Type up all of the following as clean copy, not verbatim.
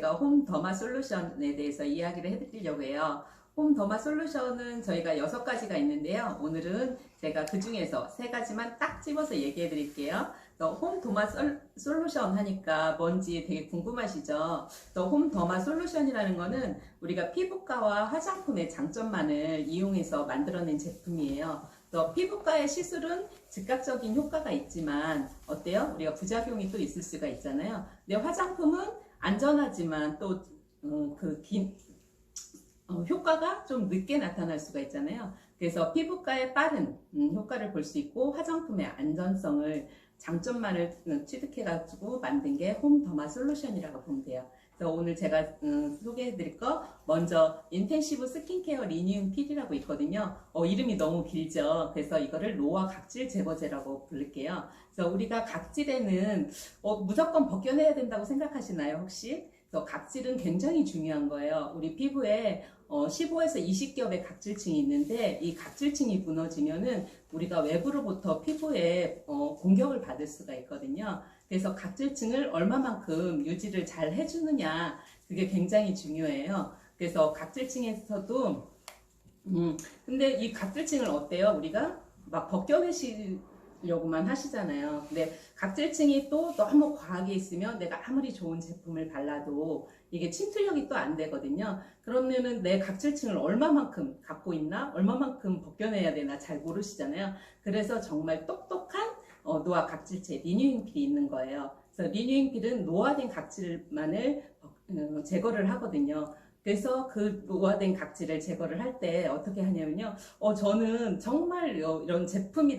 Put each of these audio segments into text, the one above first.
제가 홈 더마 솔루션에 대해서 이야기를 해드리려고 해요. 홈 더마 솔루션은 저희가 6가지가 있는데요. 오늘은 제가 그 중에서 3가지만 딱 집어서 얘기해 드릴게요. 홈 더마 솔루션 하니까 뭔지 되게 궁금하시죠? 홈 더마 솔루션이라는 거는 우리가 피부과와 화장품의 장점만을 이용해서 만들어낸 제품이에요. 피부과의 시술은 즉각적인 효과가 있지만 어때요? 우리가 부작용이 또 있을 수가 있잖아요. 근데 화장품은 안전하지만 또 효과가 좀 늦게 나타날 수가 있잖아요. 그래서 피부과의 빠른 효과를 볼 수 있고 화장품의 안전성을 장점만을 취득해가지고 만든 게 홈 더마 솔루션이라고 보면 돼요. 그래서 오늘 제가 소개해드릴 거 먼저 인텐시브 스킨케어 리뉴잉 필이라고 있거든요. 이름이 너무 길죠. 그래서 이거를 노화 각질 제거제라고 부를게요. 그래서 우리가 각질에는 무조건 벗겨내야 된다고 생각하시나요 혹시? 그래서 각질은 굉장히 중요한 거예요. 우리 피부에 15에서 20겹의 각질층이 있는데 이 각질층이 무너지면은 우리가 외부로부터 피부에 공격을 받을 수가 있거든요. 그래서 각질층을 얼마만큼 유지를 잘 해주느냐 그게 굉장히 중요해요. 그래서 각질층에서도 근데 이 각질층을 어때요? 우리가 막 벗겨내시려고만 하시잖아요. 근데 각질층이 또 너무 과하게 있으면 내가 아무리 좋은 제품을 발라도 이게 침투력이 또 안 되거든요. 그러면은 내 각질층을 얼마만큼 갖고 있나 얼마만큼 벗겨내야 되나 잘 모르시잖아요. 그래서 정말 똑똑한 노화 각질제 리뉴잉 필이 있는 거예요. 그래서 리뉴잉 필은 노화된 각질만을 제거를 하거든요. 그래서 그 노화된 각질을 제거를 할 때 어떻게 하냐면요. 저는 정말 이런 제품이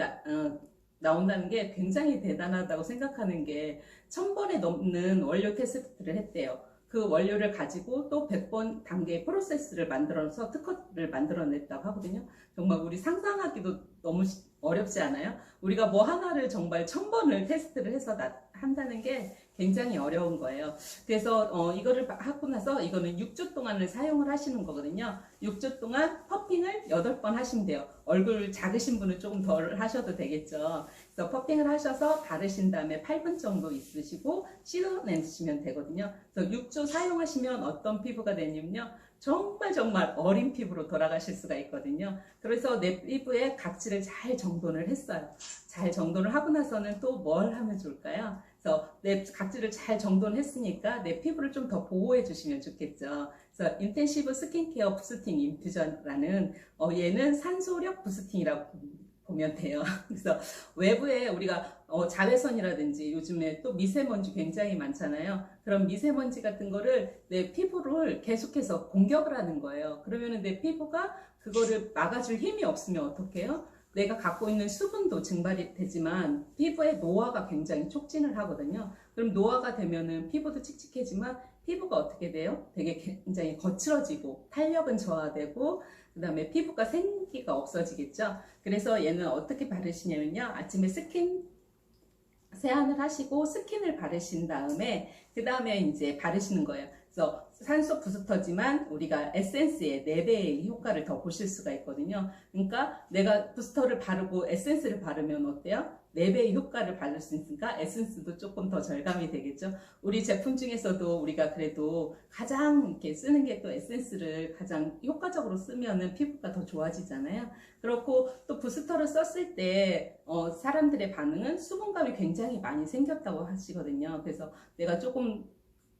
나온다는 게 굉장히 대단하다고 생각하는 게 1000번에 넘는 원료 테스트를 했대요. 그 원료를 가지고 또 100번 단계의 프로세스를 만들어서 특허를 만들어냈다고 하거든요. 정말 우리 상상하기도 너무 어렵지 않아요? 우리가 뭐 하나를 정말 1000번을 테스트를 해서 한다는 게 굉장히 어려운 거예요. 그래서 이거를 하고 나서 이거는 6주 동안을 사용을 하시는 거거든요. 6주 동안 퍼핑을 8번 하시면 돼요. 얼굴 작으신 분은 조금 덜 하셔도 되겠죠. 그래서 퍼핑을 하셔서 바르신 다음에 8분 정도 있으시고 씻어내시면 되거든요. 그래서 6주 사용하시면 어떤 피부가 되냐면요. 정말 어린 피부로 돌아가실 수가 있거든요. 그래서 내 피부에 각질을 잘 정돈을 했어요. 잘 정돈을 하고 나서는 또 뭘 하면 좋을까요? 그래서 내 각질을 잘 정돈했으니까 내 피부를 좀 더 보호해 주시면 좋겠죠. 그래서 인텐시브 스킨케어 부스팅 인퓨전라는 얘는 산소력 부스팅이라고 보면 돼요. 그래서 외부에 우리가 자외선이라든지 요즘에 또 미세먼지 굉장히 많잖아요. 그런 미세먼지 같은 거를 내 피부를 계속해서 공격을 하는 거예요. 그러면은 내 피부가 그거를 막아줄 힘이 없으면 어떡해요? 내가 갖고 있는 수분도 증발이 되지만 피부의 노화가 굉장히 촉진을 하거든요. 그럼 노화가 되면은 피부도 칙칙해지만 피부가 어떻게 돼요? 되게 굉장히 거칠어지고 탄력은 저하되고 그 다음에 피부가 생기가 없어지겠죠. 그래서 얘는 어떻게 바르시냐면요. 아침에 세안을 하시고 스킨을 바르신 다음에 그 다음에 이제 바르시는 거예요. 그래서 산소 부스터지만 우리가 에센스의 4배의 효과를 더 보실 수가 있거든요. 그러니까 내가 부스터를 바르고 에센스를 바르면 어때요? 4배의 효과를 받을 수 있으니까 에센스도 조금 더 절감이 되겠죠. 우리 제품 중에서도 우리가 그래도 가장 이렇게 쓰는 게 또 에센스를 가장 효과적으로 쓰면은 피부가 더 좋아지잖아요. 그렇고 또 부스터를 썼을 때 사람들의 반응은 수분감이 굉장히 많이 생겼다고 하시거든요. 그래서 내가 조금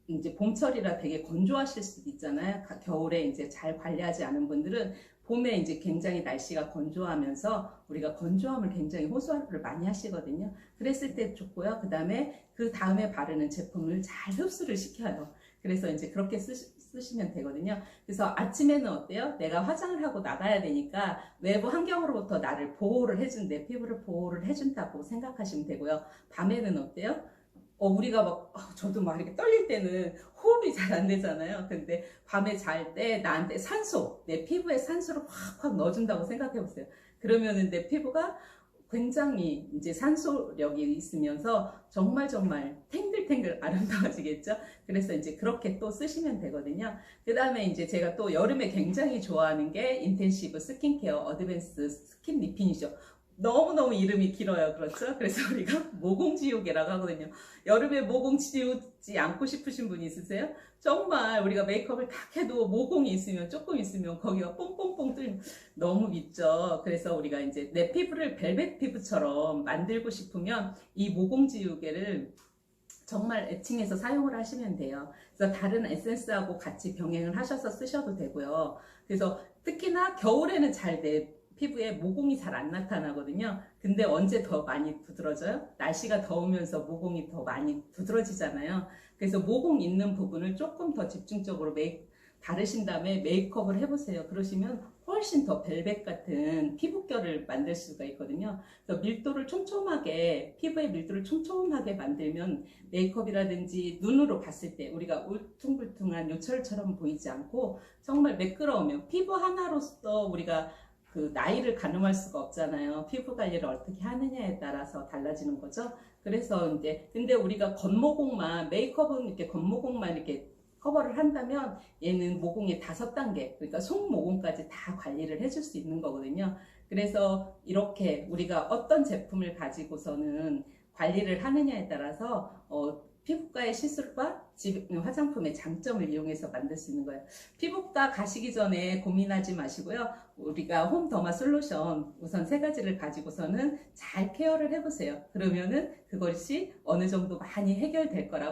이제 봄철이라 되게 건조하실 수도 있잖아요. 겨울에 이제 잘 관리하지 않은 분들은 봄에 이제 굉장히 날씨가 건조하면서 우리가 건조함을 굉장히 호소를 많이 하시거든요. 그랬을 때 좋고요. 그 다음에 바르는 제품을 잘 흡수를 시켜요. 그래서 이제 그렇게 쓰시면 되거든요. 그래서 아침에는 어때요? 내가 화장을 하고 나가야 되니까 외부 환경으로부터 나를 보호를 해준, 내 피부를 보호를 해준다고 생각하시면 되고요. 밤에는 어때요? 우리가 저도 막 이렇게 떨릴 때는 호흡이 잘 안 되잖아요. 근데 밤에 잘 때 나한테 내 피부에 산소를 확 넣어준다고 생각해 보세요. 그러면은 내 피부가 굉장히 이제 산소력이 있으면서 정말 탱글탱글 아름다워지겠죠. 그래서 이제 그렇게 또 쓰시면 되거든요. 그 다음에 이제 제가 또 여름에 굉장히 좋아하는 게 인텐시브 스킨케어 어드밴스 스킨 리핀이죠. 너무너무 이름이 길어요. 그렇죠? 그래서 우리가 모공지우개라고 하거든요. 여름에 모공 지우지 않고 싶으신 분 있으세요? 정말 우리가 메이크업을 다 해도 모공이 있으면, 조금 있으면 거기가 뽕뽕뽕 뚫리면 너무 밉죠. 그래서 우리가 이제 내 피부를 벨벳 피부처럼 만들고 싶으면 이 모공지우개를 정말 애칭해서 사용을 하시면 돼요. 그래서 다른 에센스하고 같이 병행을 하셔서 쓰셔도 되고요. 그래서 특히나 겨울에는 잘 내 피부에 모공이 잘 안 나타나거든요. 근데 언제 더 많이 두드러져요? 날씨가 더우면서 모공이 더 많이 두드러지잖아요. 그래서 모공 있는 부분을 조금 더 집중적으로 바르신 다음에 메이크업을 해보세요. 그러시면 훨씬 더 벨벳 같은 피부결을 만들 수가 있거든요. 그래서 밀도를 촘촘하게, 피부의 밀도를 촘촘하게 만들면 메이크업이라든지 눈으로 봤을 때 우리가 울퉁불퉁한 요철처럼 보이지 않고 정말 매끄러우면, 피부 하나로서 우리가 그 나이를 가늠할 수가 없잖아요. 피부 관리를 어떻게 하느냐에 따라서 달라지는 거죠. 그래서 이제 근데 우리가 겉모공만, 메이크업은 이렇게 겉모공만 이렇게 커버를 한다면 얘는 모공의 5단계, 그러니까 속모공까지 다 관리를 해줄 수 있는 거거든요. 그래서 이렇게 우리가 어떤 제품을 가지고서는 관리를 하느냐에 따라서 피부과의 시술과 화장품의 장점을 이용해서 만들 수 있는 거예요. 피부과 가시기 전에 고민하지 마시고요. 우리가 홈 더마 솔루션 우선 3가지를 가지고서는 잘 케어를 해보세요. 그러면은 그것이 어느 정도 많이 해결될 거라고